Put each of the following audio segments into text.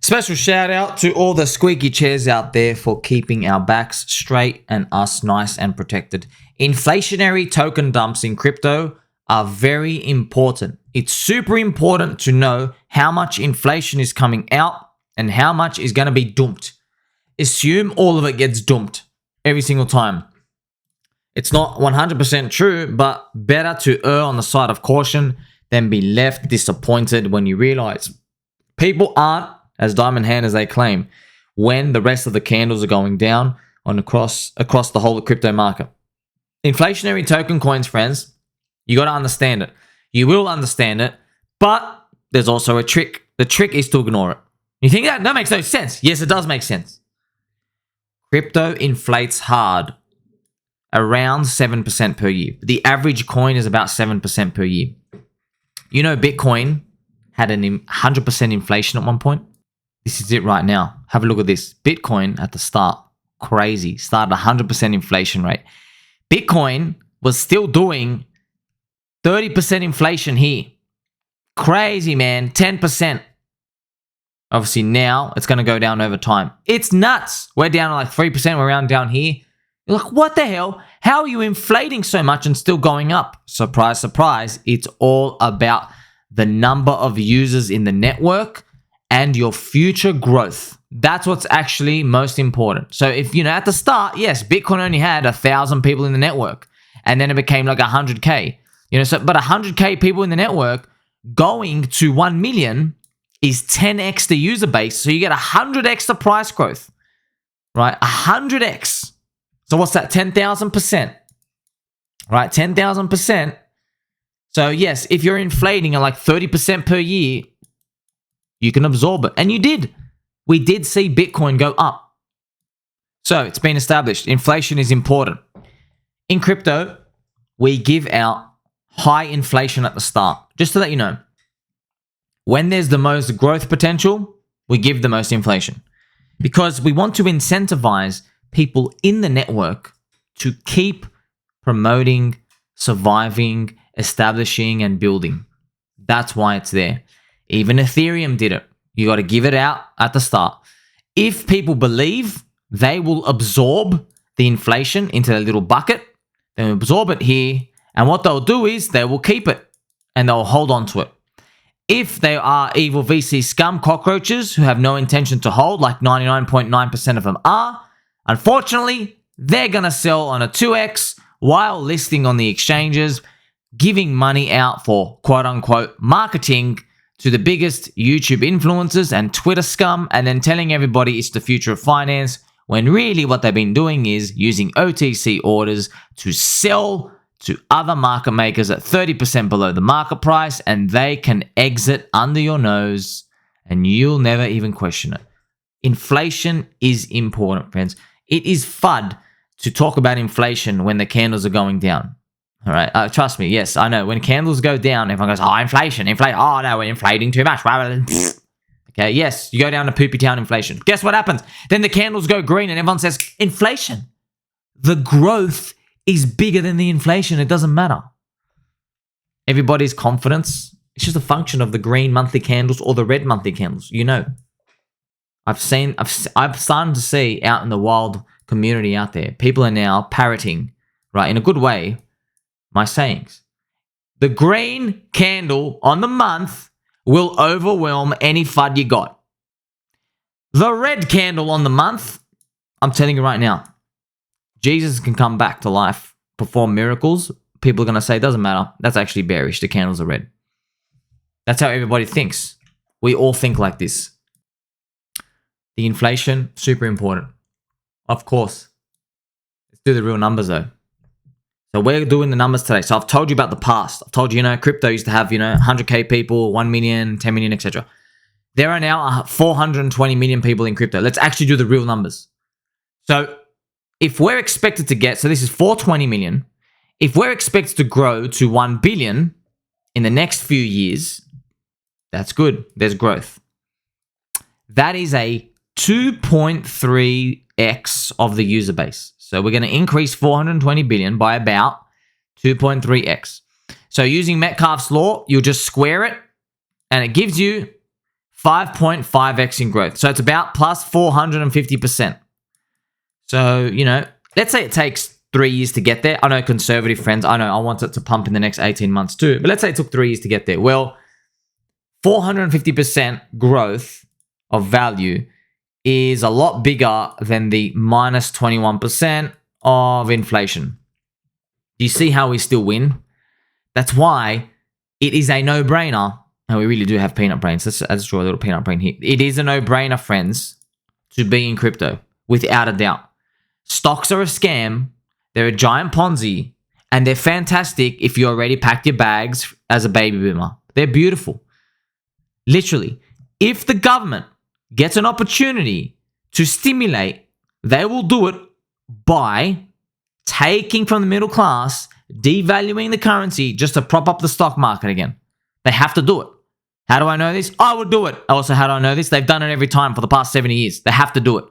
Special shout out to all the squeaky chairs out there for keeping our backs straight and us nice and protected. Inflationary token dumps in crypto are very important. It's super important to know how much inflation is coming out and how much is going to be dumped. Assume all of it gets dumped every single time. It's not 100% true, but better to err on the side of caution than be left disappointed when you realize people aren't as diamond hand as they claim when the rest of the candles are going down on across the whole crypto market. Inflationary token coins, friends, you got to understand it. You will understand it, but there's also a trick. The trick is to ignore it. You think that makes no sense? Yes, it does make sense. Crypto inflates hard, around 7% per year. The average coin is about 7% per year. You know, Bitcoin had an 100% inflation at one point. This is it right now. Have a look at this. Bitcoin at the start, crazy, started 100% inflation rate. Bitcoin was still doing 30% inflation here. Crazy, man. 10%. Obviously, now it's going to go down over time. It's nuts. We're down to like 3%. We're around down here. You're like, what the hell? How are you inflating so much and still going up? Surprise, surprise. It's all about the number of users in the network and your future growth. That's what's actually most important. So if, at the start, yes, Bitcoin only had 1,000 people in the network. And then it became like 100K. But 100K people in the network going to 1 million is 10x the user base. So you get 100x the price growth, right? 100x. So what's that? 10,000%, right? 10,000%. So yes, if you're inflating at like 30% per year, you can absorb it. And you did. We did see Bitcoin go up. So it's been established. Inflation is important. In crypto, we give out high inflation at the start. Just to let you know, when there's the most growth potential, we give the most inflation. Because we want to incentivize people in the network to keep promoting, surviving, establishing, and building. That's why it's there. Even Ethereum did it. You got to give it out at the start. If people believe, they will absorb the inflation into their little bucket. They will absorb it here. And what they'll do is they will keep it and they'll hold on to it. If they are evil VC scum cockroaches who have no intention to hold, like 99.9% of them are, unfortunately, they're going to sell on a 2x while listing on the exchanges, giving money out for quote-unquote marketing to the biggest YouTube influencers and Twitter scum, and then telling everybody it's the future of finance, when really what they've been doing is using OTC orders to sell to other market makers at 30% below the market price, and they can exit under your nose and you'll never even question it. Inflation is important, friends. It is FUD to talk about inflation when the candles are going down. All right, trust me. Yes, I know. When candles go down, everyone goes, "Oh, inflation. Oh no, we're inflating too much." Okay, yes, you go down to poopy town inflation. Guess what happens? Then the candles go green, and everyone says, "Inflation." The growth is bigger than the inflation. It doesn't matter. Everybody's confidence, it's just a function of the green monthly candles or the red monthly candles. I've started to see out in the wild community out there, people are now parroting, right, in a good way, my sayings. The green candle on the month will overwhelm any FUD you got. The red candle on the month, I'm telling you right now, Jesus can come back to life, perform miracles. People are going to say, doesn't matter. That's actually bearish. The candles are red. That's how everybody thinks. We all think like this. The inflation, super important. Of course. Let's do the real numbers though. So we're doing the numbers today. So I've told you about the past. I've told you, crypto used to have, 100K people, 1 million, 10 million, etc. There are now 420 million people in crypto. Let's actually do the real numbers. So if we're expected to get, so this is 420 million. If we're expected to grow to 1 billion in the next few years, that's good. There's growth. That is a 2.3x of the user base. So we're going to increase 420 billion by about 2.3x. So using Metcalfe's law, you'll just square it and it gives you 5.5x in growth. So it's about plus 450%. So, let's say it takes 3 years to get there. I know conservative friends, I know I want it to pump in the next 18 months too, but let's say it took 3 years to get there. Well, 450% growth of value is a lot bigger than the minus 21% of inflation. Do you see how we still win? That's why it is a no-brainer, and we really do have peanut brains. Let's draw a little peanut brain here. It is a no-brainer, friends, to be in crypto, without a doubt. Stocks are a scam, they're a giant Ponzi, and they're fantastic if you already packed your bags as a baby boomer. They're beautiful. Literally, if the government gets an opportunity to stimulate, they will do it by taking from the middle class, devaluing the currency just to prop up the stock market again. They have to do it. How do I know this? I would do it. Also, how do I know this? They've done it every time for the past 70 years. They have to do it.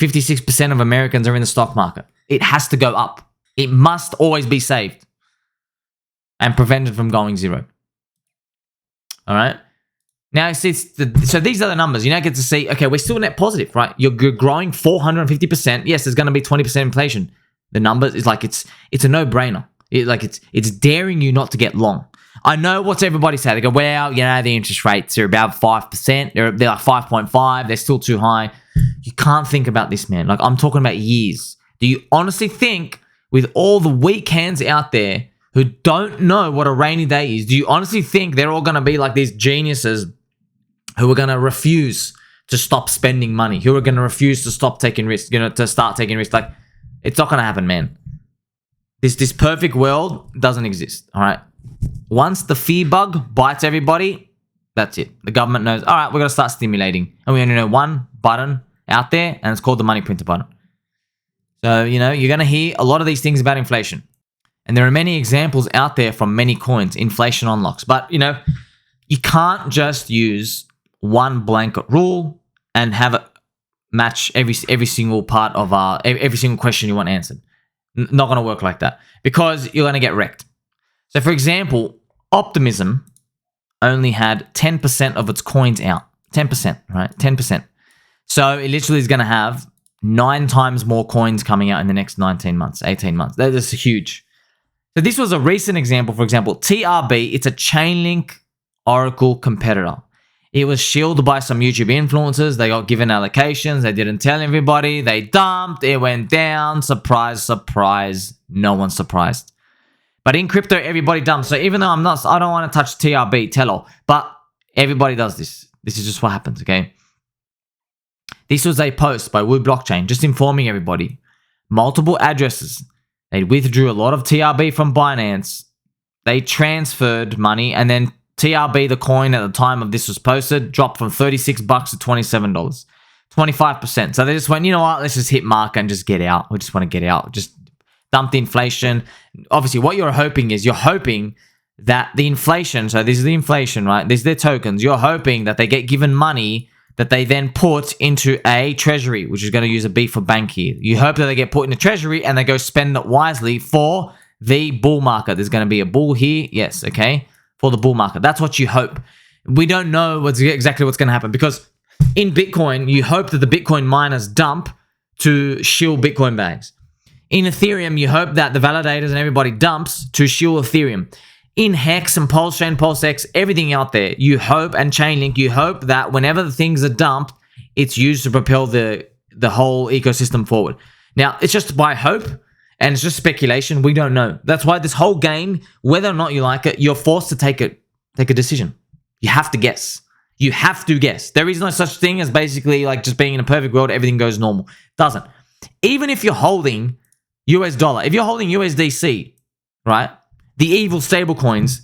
56% of Americans are in the stock market. It has to go up. It must always be saved and prevented from going zero. All right? Now, so these are the numbers. You now get to see, okay, we're still net positive, right? You're growing 450%. Yes, there's going to be 20% inflation. The numbers is like, it's a no-brainer. It's daring you not to get long. I know what's everybody say. They go, well, the interest rates are about 5%. They're like 5.5. They're still too high. You can't think about this, man. Like, I'm talking about years. Do you honestly think, with all the weak hands out there who don't know what a rainy day is, do you honestly think they're all going to be like these geniuses who are going to refuse to stop spending money, who are going to refuse to stop taking risks, to start taking risks? Like, it's not going to happen, man. This perfect world doesn't exist, all right? Once the fear bug bites everybody, that's it. The government knows, all right, we're going to start stimulating. And we only know one button out there, and it's called the money printer button. So, you're going to hear a lot of these things about inflation. And there are many examples out there from many coins, inflation unlocks. But, you can't just use one blanket rule and have it match every single part of every single question you want answered. Not going to work like that, because you're going to get wrecked. So, for example, Optimism only had 10% of its coins out. 10%, right? 10%. So it literally is going to have 9 times more coins coming out in the next 19 months, 18 months. That is huge. So this was a recent example. For example, TRB, it's a Chainlink Oracle competitor. It was shielded by some YouTube influencers. They got given allocations. They didn't tell everybody. They dumped. It went down. Surprise, surprise. No one's surprised. But in crypto, everybody dumps. So even though I don't want to touch TRB, Tello, but everybody does this. This is just what happens, okay? This was a post by Wood Blockchain, just informing everybody. Multiple addresses. They withdrew a lot of TRB from Binance. They transferred money, and then TRB, the coin at the time of this was posted, dropped from $36 to $27. 25%. So they just went, you know what, let's just hit market and just get out. We just want to get out. Just dump the inflation. Obviously, what you're hoping that the inflation, so this is the inflation, right? These are their tokens. You're hoping that they get given money that they then put into a treasury, which is going to use a B for bank here. You hope that they get put in a treasury and they go spend it wisely for the bull market. There's going to be a bull here. Yes, okay, for the bull market. That's what you hope. We don't know exactly what's going to happen, because in Bitcoin, you hope that the Bitcoin miners dump to shill Bitcoin bags. In Ethereum, you hope that the validators and everybody dumps to shill Ethereum. In Hex and Pulse Chain, PulseX, everything out there, you hope, and Chainlink, you hope that whenever the things are dumped, it's used to propel the whole ecosystem forward. Now, it's just by hope, and it's just speculation. We don't know. That's why this whole game, whether or not you like it, you're forced to take a decision. You have to guess. You have to guess. There is no such thing as basically like just being in a perfect world, everything goes normal. Doesn't. Even if you're holding US dollar, if you're holding USDC, right? The evil stablecoins,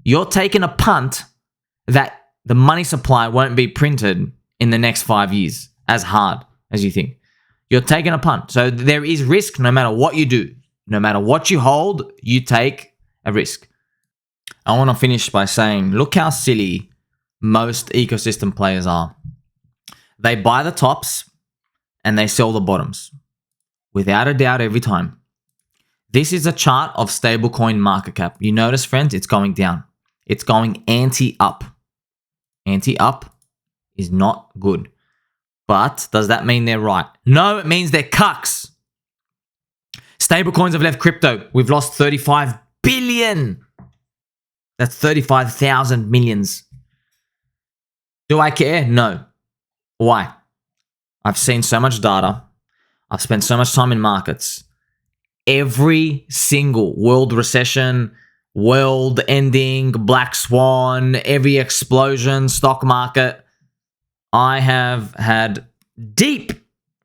you're taking a punt that the money supply won't be printed in the next 5 years as hard as you think. You're taking a punt. So there is risk no matter what you do. No matter what you hold, you take a risk. I want to finish by saying, look how silly most ecosystem players are. They buy the tops and they sell the bottoms. Without a doubt, every time. This is a chart of stablecoin market cap. You notice, friends, it's going down. It's going anti-up. Anti-up is not good. But does that mean they're right? No, it means they're cucks. Stablecoins have left crypto. We've lost 35 billion. That's 35,000 millions. Do I care? No. Why? I've seen so much data. I've spent so much time in markets. Every single world recession, world ending, black swan, every explosion, stock market, I have had deep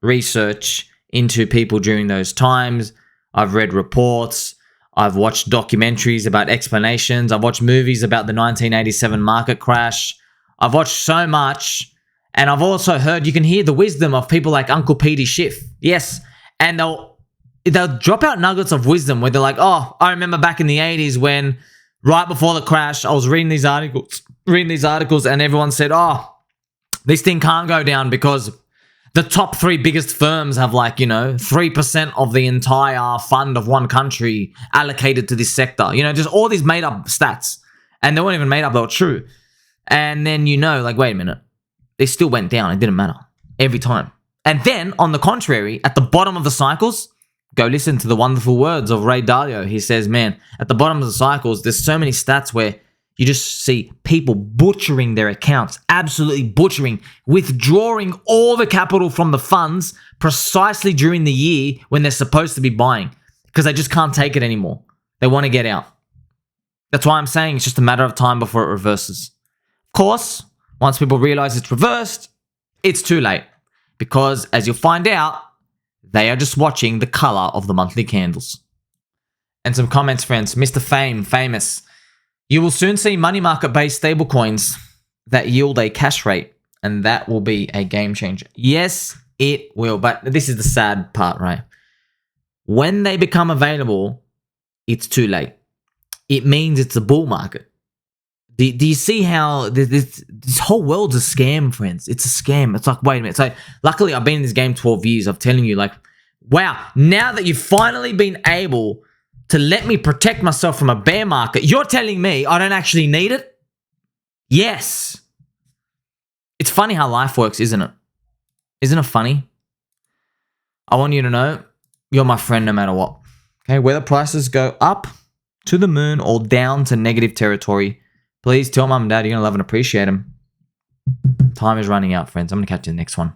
research into people during those times. I've read reports. I've watched documentaries about explanations. I've watched movies about the 1987 market crash. I've watched so much. And I've also heard, you can hear the wisdom of people like Uncle Petey Schiff. Yes. And they'll drop out nuggets of wisdom where they're like, oh, I remember back in the 80s when right before the crash, I was reading these articles and everyone said, oh, this thing can't go down because the top 3 biggest firms have 3% of the entire fund of one country allocated to this sector. Just all these made up stats. And they weren't even made up, they were true. And then wait a minute. They still went down. It didn't matter. Every time. And then, on the contrary, at the bottom of the cycles, go listen to the wonderful words of Ray Dalio. He says, man, at the bottom of the cycles, there's so many stats where you just see people butchering their accounts, absolutely butchering, withdrawing all the capital from the funds precisely during the year when they're supposed to be buying because they just can't take it anymore. They want to get out. That's why I'm saying it's just a matter of time before it reverses. Of course, once people realize it's reversed, it's too late because as you'll find out, they are just watching the color of the monthly candles. And some comments, friends. Mr. Famous. You will soon see money market-based stablecoins that yield a cash rate, and that will be a game changer. Yes, it will, but this is the sad part, right? When they become available, it's too late. It means it's a bull market. Do you see how this whole world's a scam, friends? It's a scam. It's like, wait a minute. So luckily, I've been in this game 12 years. I'm telling you, wow, now that you've finally been able to let me protect myself from a bear market, you're telling me I don't actually need it? Yes. It's funny how life works, isn't it? Isn't it funny? I want you to know you're my friend no matter what. Okay, whether prices go up to the moon or down to negative territory, please tell mum and dad you're going to love and appreciate them. Time is running out, friends. I'm going to catch you in the next one.